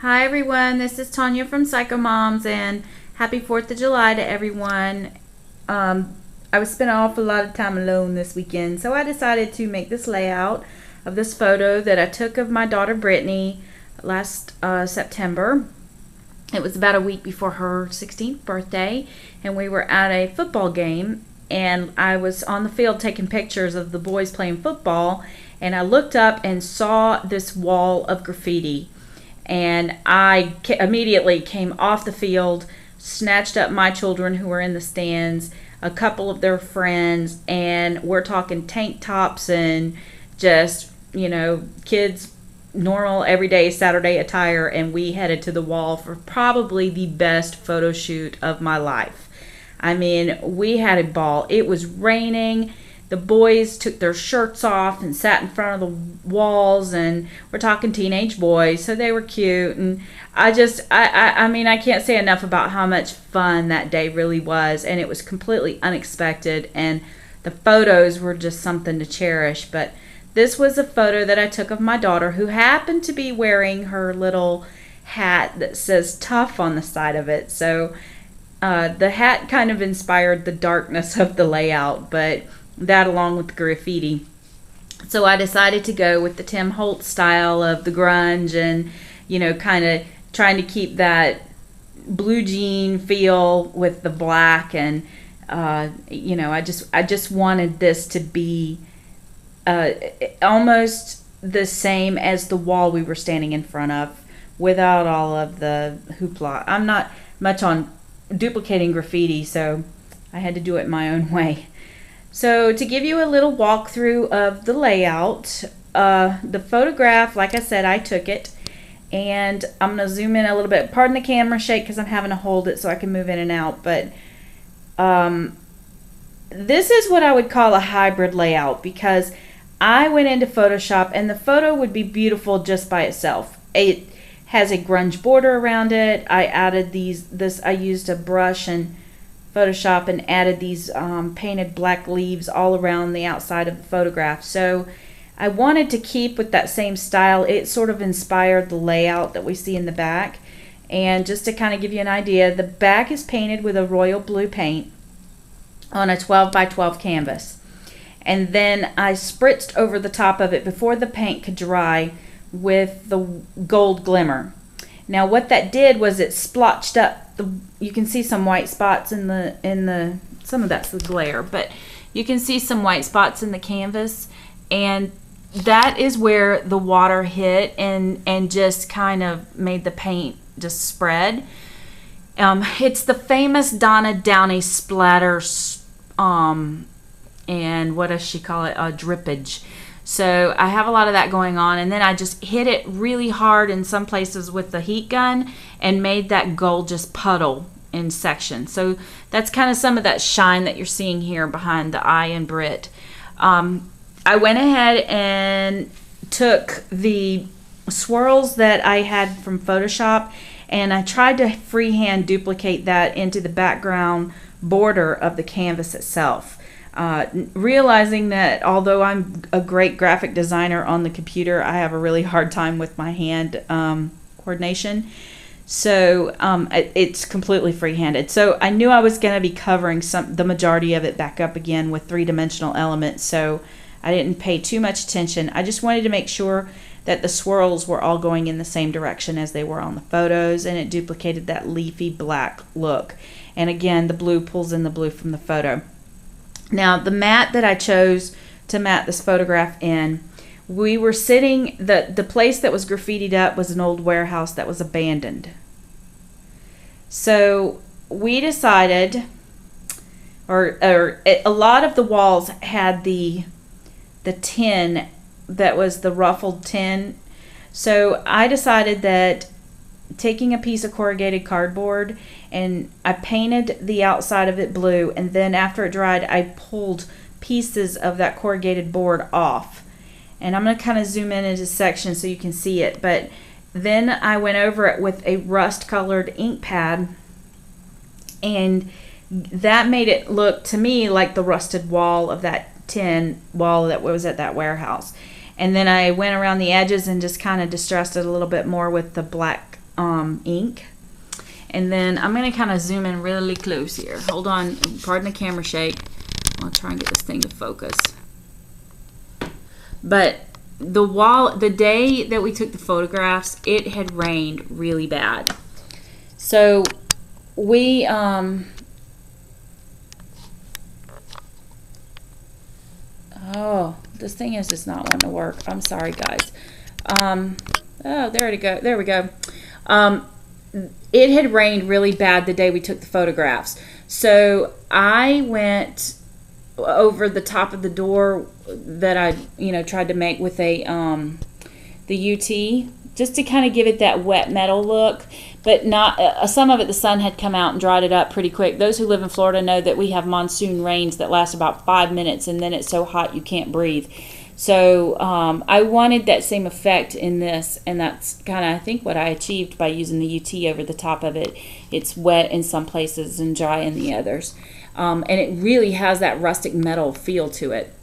Hi everyone, this is Tanya from Psycho Moms, and happy 4th of July to everyone. I was spending an awful lot of time alone this weekend, so I decided to make this layout of this photo that I took of my daughter Brittany last September. It was about a week before her 16th birthday, and we were at a football game, and I was on the field taking pictures of the boys playing football, and I looked up and saw this wall of graffiti. And I immediately came off the field, snatched up my children who were in the stands, a couple of their friends, and we're talking tank tops and just, kids, normal everyday Saturday attire, and we headed to the wall for probably the best photo shoot of my life. I mean, we had a ball. It was raining. The boys took their shirts off and sat in front of the walls, and we're talking teenage boys, so they were cute. And I can't say enough about how much fun that day really was, and it was completely unexpected, and the photos were just something to cherish. But this was a photo that I took of my daughter, who happened to be wearing her little hat that says tough on the side of it. So the hat kind of inspired the darkness of the layout, but that along with the graffiti. So I decided to go with the Tim Holtz style of the grunge and, kind of trying to keep that blue jean feel with the black. And, I just wanted this to be almost the same as the wall we were standing in front of without all of the hoopla. I'm not much on duplicating graffiti, so I had to do it my own way. So to give you a little walkthrough of the layout, the photograph, like I said, I took it, and I'm going to zoom in a little bit. Pardon the camera shake because I'm having to hold it so I can move in and out, but this is what I would call a hybrid layout, because I went into Photoshop and the photo would be beautiful just by itself. It has a grunge border around it. I added I used a brush and Photoshop and added these painted black leaves all around the outside of the photograph. So I wanted to keep with that same style. It sort of inspired the layout that we see in the back. And just to kind of give you an idea, the back is painted with a royal blue paint on a 12 by 12 canvas. And then I spritzed over the top of it before the paint could dry with the gold glimmer. Now what that did was it splotched up. You can see some white spots in the some of that's the glare, but you can see some white spots in the canvas, and that is where the water hit and just kind of made the paint just spread. It's the famous Donna Downey splatter, and what does she call it? Drippage. So I have a lot of that going on, and then I just hit it really hard in some places with the heat gun and made that gold just puddle in sections. So that's kind of some of that shine that you're seeing here behind the eye and Brit. I went ahead and took the swirls that I had from Photoshop, and I tried to freehand duplicate that into the background border of the canvas itself. Realizing that although I'm a great graphic designer on the computer, I have a really hard time with my hand coordination. So it's completely free-handed. So I knew I was going to be covering the majority of it back up again with three-dimensional elements, so I didn't pay too much attention. I just wanted to make sure that the swirls were all going in the same direction as they were on the photos, and it duplicated that leafy black look. And again, the blue pulls in the blue from the photo. Now, the mat that I chose to mat this photograph in, we were sitting, the place that was graffitied up was an old warehouse that was abandoned. So we decided, a lot of the walls had the tin that was the ruffled tin. So I decided that taking a piece of corrugated cardboard, and I painted the outside of it blue, and then after it dried I pulled pieces of that corrugated board off, and I'm going to kind of zoom in into sections so you can see it. But then I went over it with a rust colored ink pad, and that made it look to me like the rusted wall of that tin wall that was at that warehouse. And then I went around the edges and just kind of distressed it a little bit more with the black ink. And then I'm going to kind of zoom in really close here. Hold on, pardon the camera shake. I'll try and get this thing to focus. But the day that we took the photographs, it had rained really bad. So we oh, this thing is just not wanting to work. I'm sorry, guys. Oh, there we go. It had rained really bad the day we took the photographs. So I went over the top of the door that I, tried to make with the UT, just to kind of give it that wet metal look. But not some of it, the sun had come out and dried it up pretty quick. Those who live in Florida know that we have monsoon rains that last about 5 minutes, and then it's so hot you can't breathe. So I wanted that same effect in this, and that's kind of, I think, what I achieved by using the UT over the top of it. It's wet in some places and dry in the others. And it really has that rustic metal feel to it.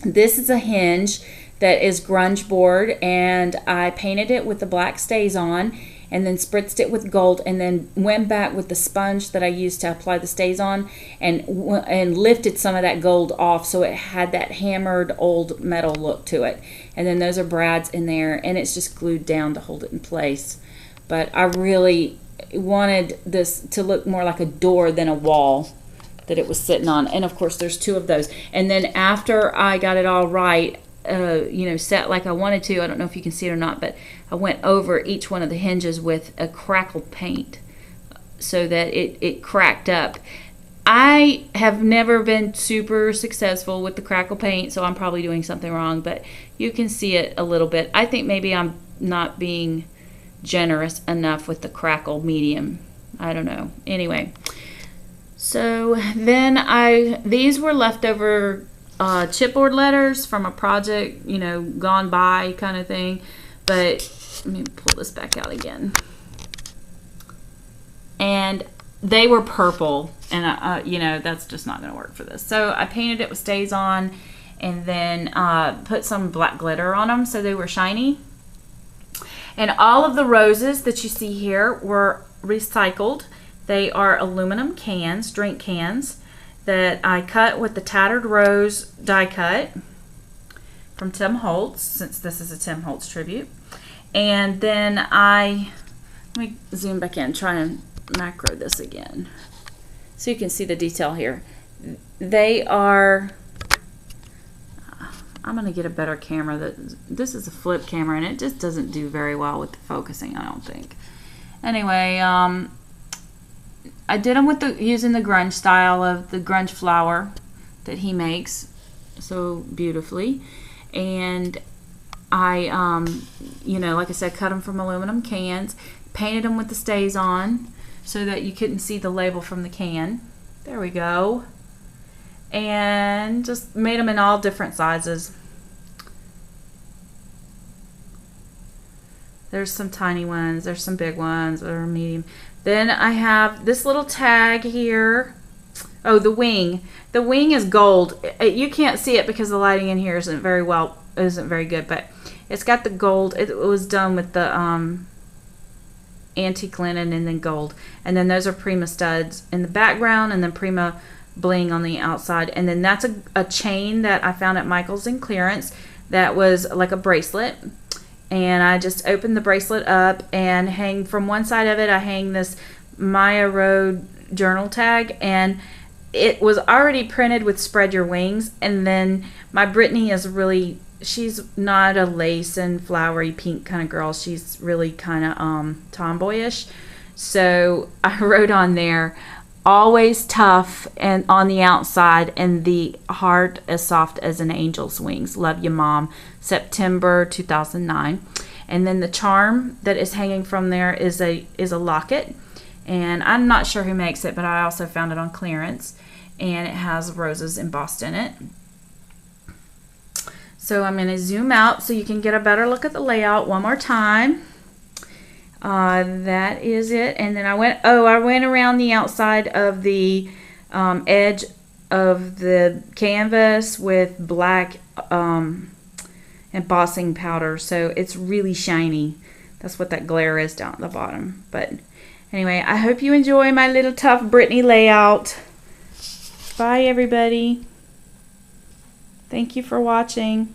This is a hinge that is grunge board, and I painted it with the black StazOn, and then spritzed it with gold, and then went back with the sponge that I used to apply the StazOn and lifted some of that gold off so it had that hammered old metal look to it. And then those are brads in there, and it's just glued down to hold it in place. But I really wanted this to look more like a door than a wall that it was sitting on. And of course there's two of those. And then after I got it all right, set like I wanted to, I don't know if you can see it or not, but I went over each one of the hinges with a crackled paint so that it cracked up. I have never been super successful with the crackle paint, so I'm probably doing something wrong, but you can see it a little bit. I think maybe I'm not being generous enough with the crackle medium. I don't know. Anyway, so then these were leftover chipboard letters from a project, gone by kind of thing. But let me pull this back out again. And they were purple, and that's just not going to work for this. So I painted it with StazOn, and then put some black glitter on them so they were shiny. And all of the roses that you see here were recycled. They are aluminum cans, drink cans, that I cut with the Tattered Rose die cut from Tim Holtz, since this is a Tim Holtz tribute. And then let me zoom back in, try and macro this again so you can see the detail here. They are, I'm going to get a better camera. This is a flip camera, and it just doesn't do very well with the focusing, I don't think. Anyway, I did them with using the grunge style of the grunge flower that he makes so beautifully. And I, like I said, cut them from aluminum cans, painted them with the StazOn so that you couldn't see the label from the can. There we go. And just made them in all different sizes. There's some tiny ones, there's some big ones, or medium. Then I have this little tag here. Oh, the wing. The wing is gold. You can't see it because the lighting in here isn't very good, but it's got the gold. It was done with the antique linen and then gold. And then those are Prima studs in the background, and then Prima bling on the outside. And then that's a chain that I found at Michael's in clearance that was like a bracelet. And I just opened the bracelet up and hang from one side of it. I hang this Maya Road journal tag, and it was already printed with Spread Your Wings. And then my Brittany is really, she's not a lace and flowery pink kind of girl. She's really kind of tomboyish. So I wrote on there, always tough and on the outside, and the heart as soft as an angel's wings. Love you, Mom. September 2009. And then the charm that is hanging from there is a locket, and I'm not sure who makes it, but I also found it on clearance, and it has roses embossed in it. So I'm going to zoom out so you can get a better look at the layout one more time. That is it. And then I went around the outside of the edge of the canvas with black embossing powder, so it's really shiny. That's what that glare is down at the bottom. But anyway, I hope you enjoy my little tough Brittany layout. Bye, everybody. Thank you for watching.